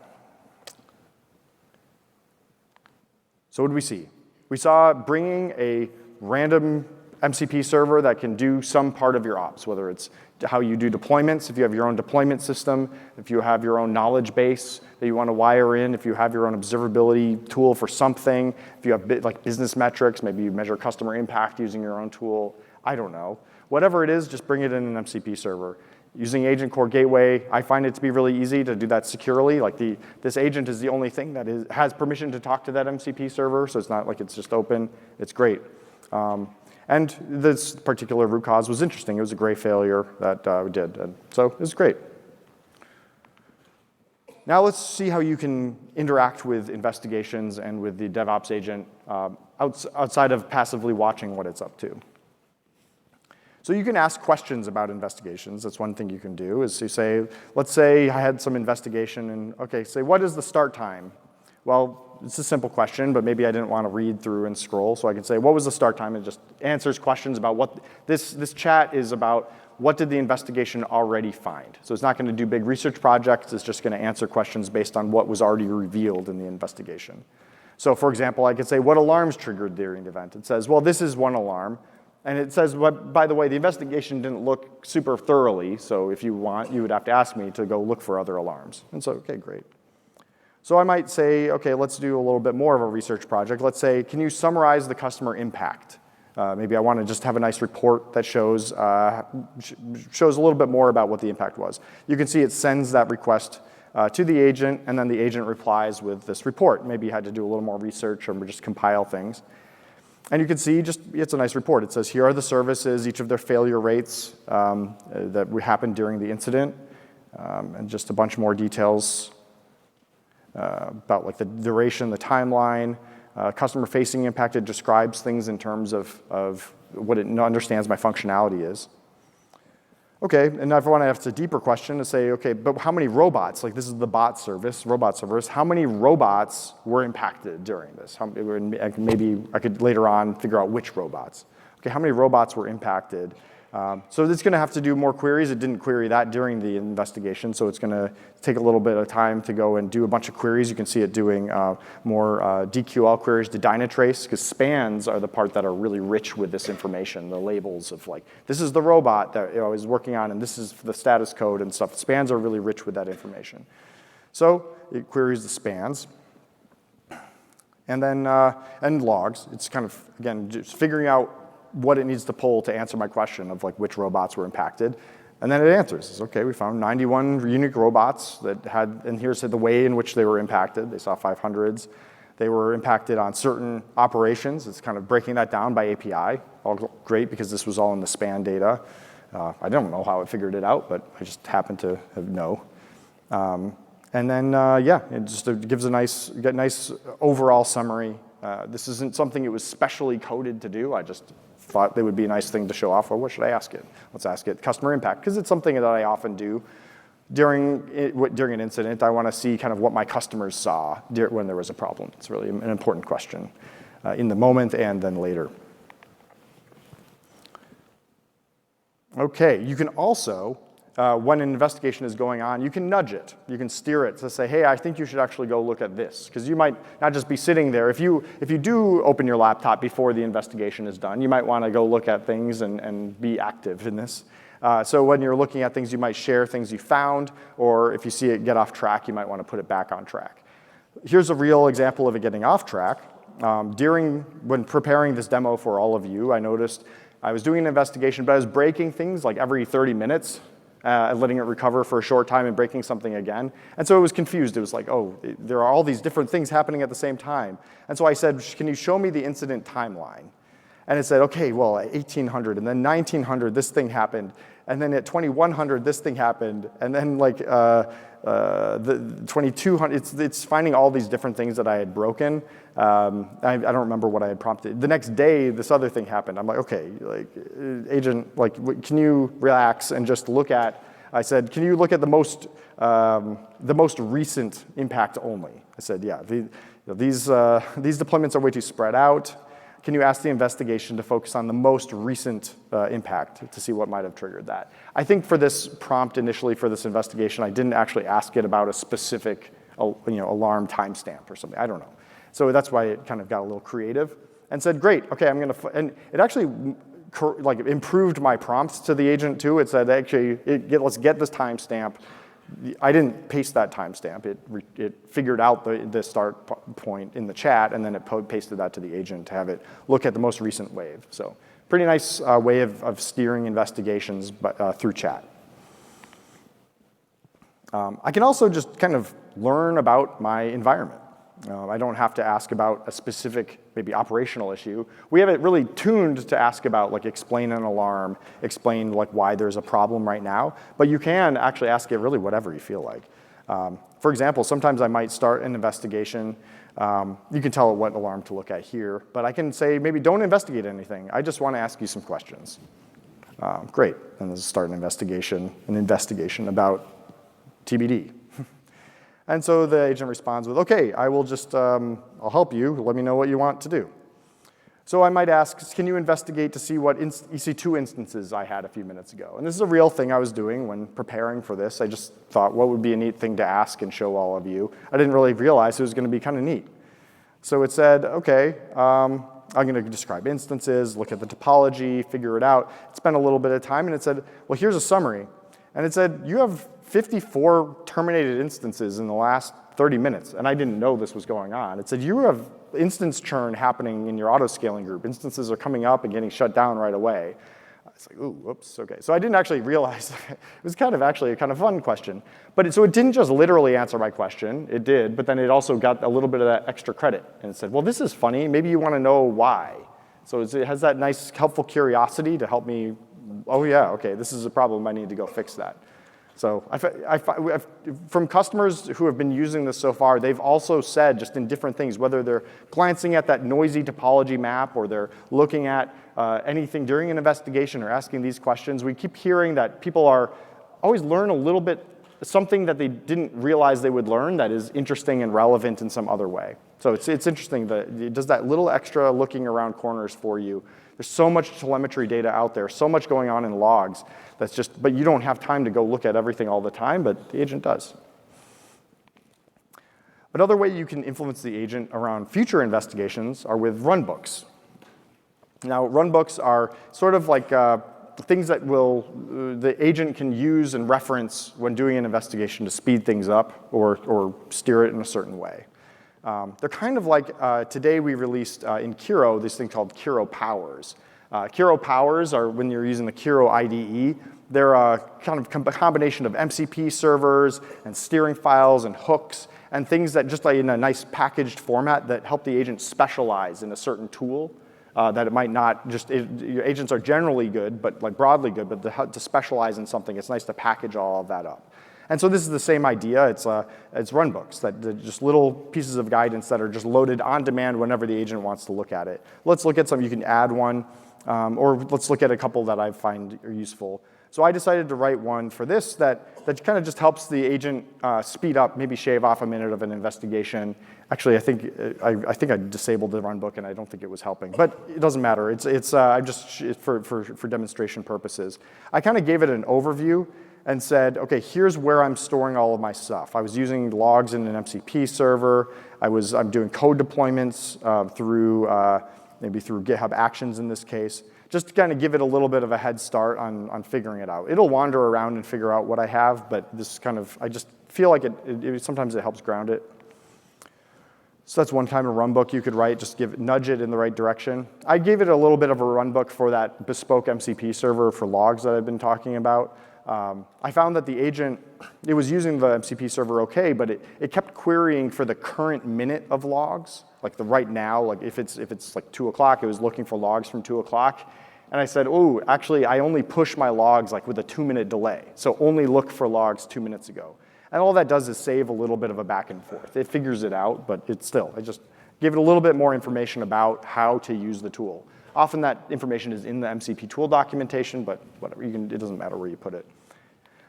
So what did we see? We saw bringing a random MCP server that can do some part of your ops, whether it's how you do deployments, if you have your own deployment system, if you have your own knowledge base that you want to wire in, if you have your own observability tool for something, if you have business metrics, maybe you measure customer impact using your own tool, I don't know. Whatever it is, just bring it in an MCP server. Using Agent Core Gateway, I find it to be really easy to do that securely. This agent is the only thing that has permission to talk to that MCP server, so it's not like it's just open. It's great. And this particular root cause was interesting. It was a gray failure that we did, and so it was great. Now let's see how you can interact with investigations and with the DevOps agent outside of passively watching what it's up to. So you can ask questions about investigations. That's one thing you can do, is to say, let's say I had some investigation, and okay, say, what is the start time? Well, it's a simple question, but maybe I didn't want to read through and scroll, so I can say, what was the start time? It just answers questions about what, this chat is about what did the investigation already find. So it's not going to do big research projects, it's just going to answer questions based on what was already revealed in the investigation. So for example, I could say, what alarms triggered during the event? It says, well, this is one alarm. And it says, well, by the way, the investigation didn't look super thoroughly, so if you want, you would have to ask me to go look for other alarms. And so, okay, great. So I might say, okay, let's do a little bit more of a research project. Let's say, can you summarize the customer impact? Maybe I want to just have a nice report that shows a little bit more about what the impact was. You can see it sends that request to the agent, and then the agent replies with this report. Maybe you had to do a little more research or just compile things. And you can see, it's a nice report. It says, here are the services, each of their failure rates that happened during the incident, and just a bunch more details about the duration, the timeline, customer-facing impact. It describes things in terms of what it understands my functionality is. Okay, and now if I want to ask a deeper question to say, okay, but how many robots, this is the bot service, robot service, how many robots were impacted during this? Maybe I could later on figure out which robots. Okay, how many robots were impacted? So it's going to have to do more queries. It didn't query that during the investigation, so it's going to take a little bit of time to go and do a bunch of queries. You can see it doing more DQL queries to Dynatrace, because spans are the part that are really rich with this information, the labels of this is the robot that I was working on, and this is the status code and stuff. Spans are really rich with that information. So it queries the spans. And then and logs. It's kind of, again, just figuring out what it needs to pull to answer my question of which robots were impacted. And then it answers. It's okay, we found 91 unique robots that had, and here's the way in which they were impacted. They saw 500s. They were impacted on certain operations. It's kind of breaking that down by API. All great, because this was all in the span data. I don't know how it figured it out, but I just happened to know. And then, yeah, it just gives a nice overall summary. This isn't something it was specially coded to do. I just thought it would be a nice thing to show off. Well, what should I ask it? Let's ask it customer impact, because it's something that I often do during an incident. I want to see kind of what my customers saw when there was a problem. It's really an important question in the moment and then later. Okay, you can also, when an investigation is going on, you can nudge it. You can steer it to say, hey, I think you should actually go look at this. Because you might not just be sitting there. If you do open your laptop before the investigation is done, you might want to go look at things and be active in this. So when you're looking at things, you might share things you found, or if you see it get off track, you might want to put it back on track. Here's a real example of it getting off track. When preparing this demo for all of you, I noticed I was doing an investigation, but I was breaking things like every 30 minutes, letting it recover for a short time and breaking something again. And so it was confused. It was like, oh, there are all these different things happening at the same time. And so I said, can you show me the incident timeline? And it said, okay, well, at 1800, and then 1900, this thing happened. And then at 2100, this thing happened. And then like the 2200, it's finding all these different things that I had broken. I don't remember what I had prompted. The next day, this other thing happened. I'm like, okay, like agent, like, can you relax and just look at? I said, can you look at the most recent impact only? I said, yeah. These deployments are way too spread out. Can you ask the investigation to focus on the most recent impact to see what might have triggered that? I think for this prompt initially for this investigation, I didn't actually ask it about a specific alarm timestamp or something. I don't know. So that's why it kind of got a little creative and said, great, okay, I'm going to, and it actually like improved my prompts to the agent too. It said, actually, let's get this timestamp. I didn't paste that timestamp. It figured out the start point in the chat, and then it pasted that to the agent to have it look at the most recent wave. So pretty nice way of steering investigations through chat. I can also just kind of learn about my environment. I don't have to ask about a specific, maybe operational issue. We have it really tuned to ask about, like, explain an alarm, explain like why there's a problem right now. But you can actually ask it really whatever you feel like. For example, sometimes I might start an investigation. You can tell it what alarm to look at here. But I can say, maybe don't investigate anything. I just want to ask you some questions. Great. And let's start an investigation about TBD. And so the agent responds with, okay, I will just, I'll help you. Let me know what you want to do. So I might ask, can you investigate to see what EC2 instances I had a few minutes ago? And this is a real thing I was doing when preparing for this. I just thought, what would be a neat thing to ask and show all of you? I didn't really realize it was going to be kind of neat. So it said, okay, I'm going to describe instances, look at the topology, figure it out. It spent a little bit of time, and it said, well, here's a summary. And it said, you have 54 terminated instances in the last 30 minutes, and I didn't know this was going on. It said, you have instance churn happening in your auto-scaling group. Instances are coming up and getting shut down right away. It's like, ooh, whoops, okay. So I didn't actually realize, it was kind of actually a kind of fun question. But so it didn't just literally answer my question, it did, but then it also got a little bit of that extra credit. And it said, well, this is funny, maybe you want to know why. So it has that nice, helpful curiosity to help me, oh yeah, okay, this is a problem, I need to go fix that. So from customers who have been using this so far, they've also said just in different things, whether they're glancing at that noisy topology map or they're looking at anything during an investigation or asking these questions, we keep hearing that people always learn a little bit, something that they didn't realize they would learn that is interesting and relevant in some other way. So it's interesting that it does that little extra looking around corners for you. There's so much telemetry data out there, so much going on in logs, but you don't have time to go look at everything all the time, but the agent does. Another way you can influence the agent around future investigations are with runbooks. Now, runbooks are sort of like things that the agent can use and reference when doing an investigation to speed things up or steer it in a certain way. They're kind of like, today we released in Kiro this thing called Kiro Powers. Kiro Powers are when you're using the Kiro IDE. They're a kind of combination of MCP servers and steering files and hooks and things that just like in a nice packaged format that help the agent specialize in a certain tool that it might not just, your agents are generally good, but like broadly good, but to specialize in something, it's nice to package all of that up. And so this is the same idea. It's runbooks, just little pieces of guidance that are just loaded on demand whenever the agent wants to look at it. Let's look at some. You can add one, or let's look at a couple that I find are useful. So I decided to write one for this that kind of just helps the agent speed up, maybe shave off a minute of an investigation. Actually, I think I disabled the runbook, and I don't think it was helping. But it doesn't matter. I'm just for demonstration purposes. I kind of gave it an overview and said, okay, here's where I'm storing all of my stuff. I was using logs in an MCP server. I'm doing code deployments maybe through GitHub Actions in this case. just to kind of give it a little bit of a head start on figuring it out. It'll wander around and figure out what I have, but this kind of, I just feel like sometimes it helps ground it. So that's one kind of runbook you could write, just nudge it in the right direction. I gave it a little bit of a runbook for that bespoke MCP server for logs that I've been talking about. I found that the agent, it was using the MCP server okay, but it kept querying for the current minute of logs, like the right now, like if it's like 2 o'clock, it was looking for logs from 2 o'clock. And I said, oh, actually, I only push my logs like with a 2-minute delay. So only look for logs 2 minutes ago. And all that does is save a little bit of a back and forth. It figures it out, but it's still, I just give it a little bit more information about how to use the tool. Often that information is in the MCP tool documentation, but whatever, it doesn't matter where you put it.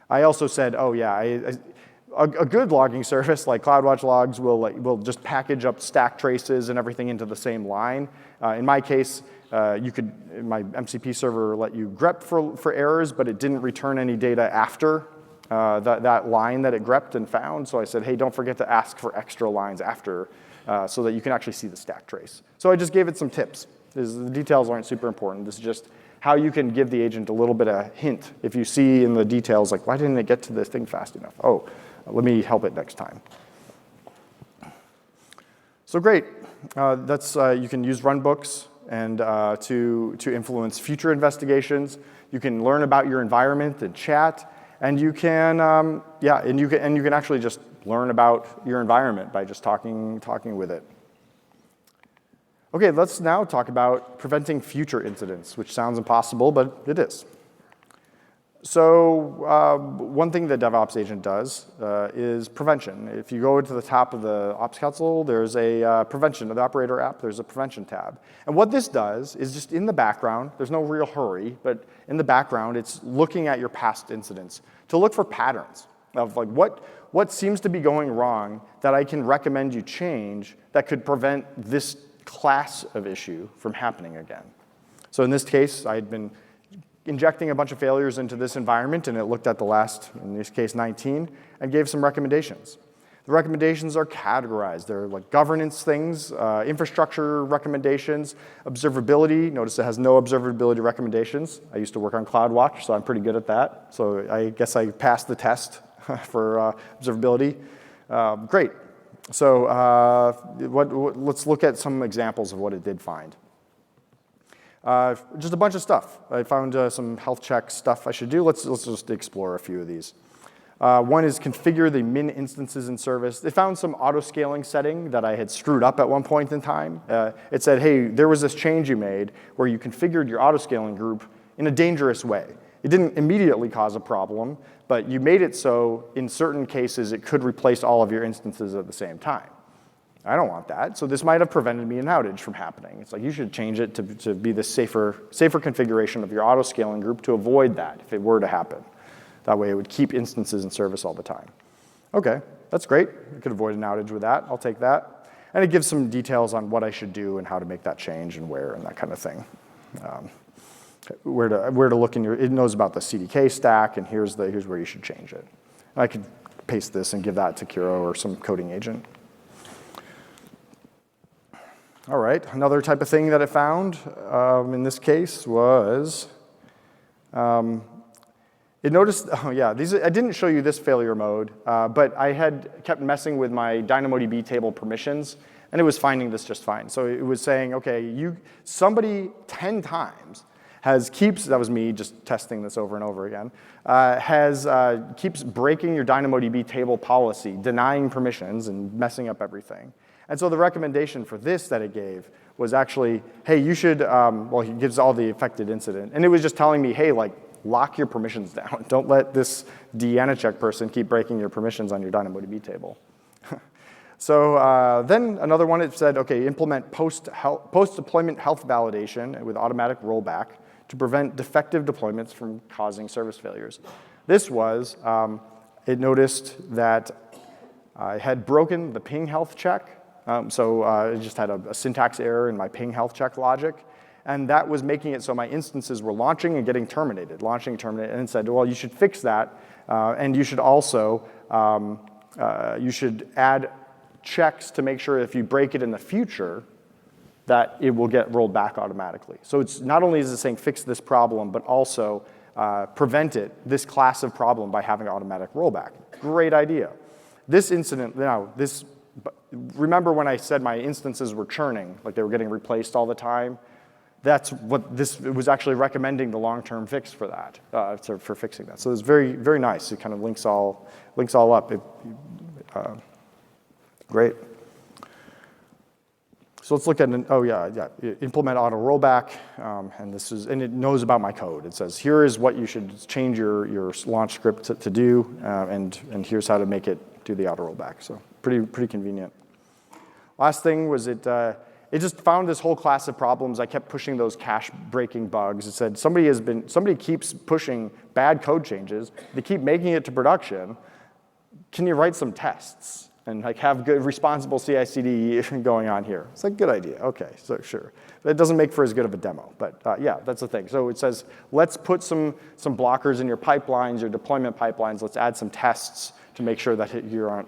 I also said, oh yeah, a good logging service like CloudWatch logs will just package up stack traces and everything into the same line. In my case, my MCP server let you grep for errors, but it didn't return any data after that line that it grepped and found. So I said, hey, don't forget to ask for extra lines after so that you can actually see the stack trace. So I just gave it some tips. The details aren't super important. This is just how you can give the agent a little bit of hint. If you see in the details, like, why didn't it get to this thing fast enough? Oh, let me help it next time. So great. You can use runbooks and to influence future investigations. You can learn about your environment and chat. And you can, you can actually just learn about your environment by just talking with it. Okay, let's now talk about preventing future incidents, which sounds impossible, but it is. So one thing that DevOps Agent does is prevention. If you go to the top of the Ops console, there's a prevention of the operator app. There's a prevention tab. And what this does is just in the background, there's no real hurry, but in the background, it's looking at your past incidents to look for patterns of like what seems to be going wrong that I can recommend you change that could prevent this class of issue from happening again. So in this case, I had been injecting a bunch of failures into this environment, and it looked at the last, in this case, 19, and gave some recommendations. The recommendations are categorized. They're like governance things, infrastructure recommendations, observability. Notice it has no observability recommendations. I used to work on CloudWatch, so I'm pretty good at that. So I guess I passed the test for observability. Great. So let's look at some examples of what it did find. Just a bunch of stuff. I found some health check stuff I should do. Let's just explore a few of these. One is configure the min instances in service. They found some auto-scaling setting that I had screwed up at one point in time. It said, hey, there was this change you made where you configured your auto-scaling group in a dangerous way. It didn't immediately cause a problem, but you made it so in certain cases it could replace all of your instances at the same time. I don't want that, so this might have prevented me an outage from happening. It's like you should change it to be the safer configuration of your auto-scaling group to avoid that if it were to happen. That way it would keep instances in service all the time. Okay, that's great. I could avoid an outage with that. I'll take that. And it gives some details on what I should do and how to make that change and where and that kind of thing. Where to look in your, it knows about the CDK stack, and here's where you should change it. And I could paste this and give that to Kiro or some coding agent. All right, another type of thing that it found in this case was, it noticed, oh yeah, I didn't show you this failure mode, but I had kept messing with my DynamoDB table permissions, and it was finding this just fine. So it was saying, okay, somebody 10 times that was me just testing this over and over again, keeps breaking your DynamoDB table policy, denying permissions and messing up everything. And so the recommendation for this that it gave was actually, hey, you should, he gives all the affected incident. And it was just telling me, hey, like, lock your permissions down. Don't let this DNAcheck person keep breaking your permissions on your DynamoDB table. So then another one, it said, okay, implement post-deployment health validation with automatic rollback to prevent defective deployments from causing service failures. This was, it noticed that I had broken the ping health check. So I just had a syntax error in my ping health check logic. And that was making it so my instances were launching and getting terminated, and it said, well, you should fix that. And you should also, you should add checks to make sure if you break it in the future, that it will get rolled back automatically. So it's not only is it saying fix this problem, but also prevent this class of problem by having automatic rollback. Great idea. This incident, now remember when I said my instances were churning, like they were getting replaced all the time? That's what this it was actually recommending the long-term fix for that, for fixing that. So it's very, very nice. It kind of links all up. Great. So let's look at implement auto rollback, and it knows about my code. It says here is what you should change your launch script to do, and here's how to make it do the auto rollback. So pretty convenient. Last thing was it just found this whole class of problems. I kept pushing those cache breaking bugs. It said somebody keeps pushing bad code changes. They keep making it to production. Can you write some tests and like have good responsible CI/CD going on here? It's like good idea. Okay, so sure. That doesn't make for as good of a demo, but yeah, that's the thing. So it says let's put some blockers in your pipelines, your deployment pipelines. Let's add some tests to make sure that you're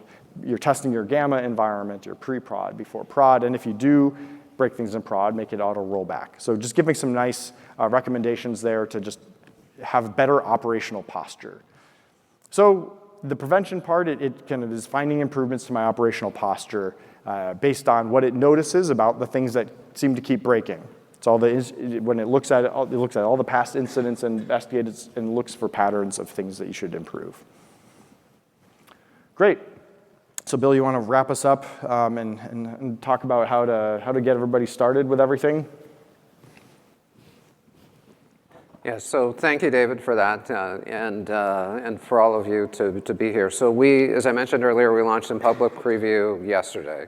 testing your gamma environment, your pre-prod before prod, and if you do break things in prod, make it auto rollback. So just giving some nice recommendations there to just have better operational posture. So the prevention part, it kind of is finding improvements to my operational posture based on what it notices about the things that seem to keep breaking. It's all when it looks at all the past incidents and investigates and looks for patterns of things that you should improve. Great. So Bill, you want to wrap us up and talk about how to get everybody started with everything? Yeah, so thank you, David, for that, and for all of you to be here. So we, as I mentioned earlier, we launched in public preview yesterday.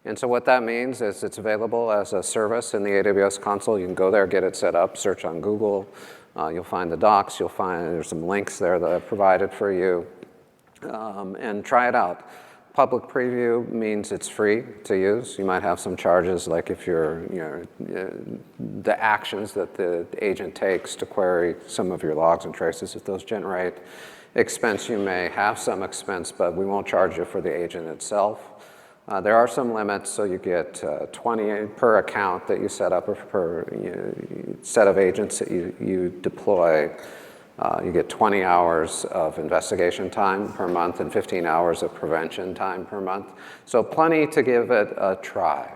And so what that means is it's available as a service in the AWS console. You can go there, get it set up, search on Google. You'll find the docs. You'll find there's some links there that I've provided for you. And try it out. Public preview means it's free to use. You might have some charges, like if the actions that the agent takes to query some of your logs and traces, if those generate expense, you may have some expense, but we won't charge you for the agent itself. There are some limits, so you get 20 per account that you set up, or per set of agents that you deploy. You get 20 hours of investigation time per month and 15 hours of prevention time per month. So plenty to give it a try.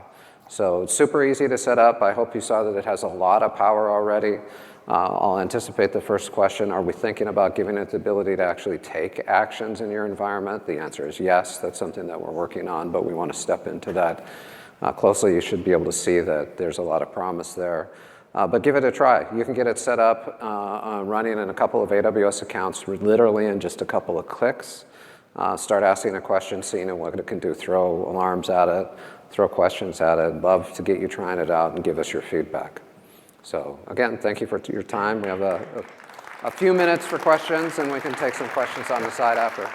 So it's super easy to set up. I hope you saw that it has a lot of power already. I'll anticipate the first question. Are we thinking about giving it the ability to actually take actions in your environment? The answer is yes. That's something that we're working on, but we want to step into that closely. You should be able to see that there's a lot of promise there. But give it a try. You can get it set up running in a couple of AWS accounts literally in just a couple of clicks. Start asking a question, seeing what it can do, throw alarms at it, throw questions at it. Love to get you trying it out and give us your feedback. So again, thank you for your time. We have a few minutes for questions, and we can take some questions on the side after.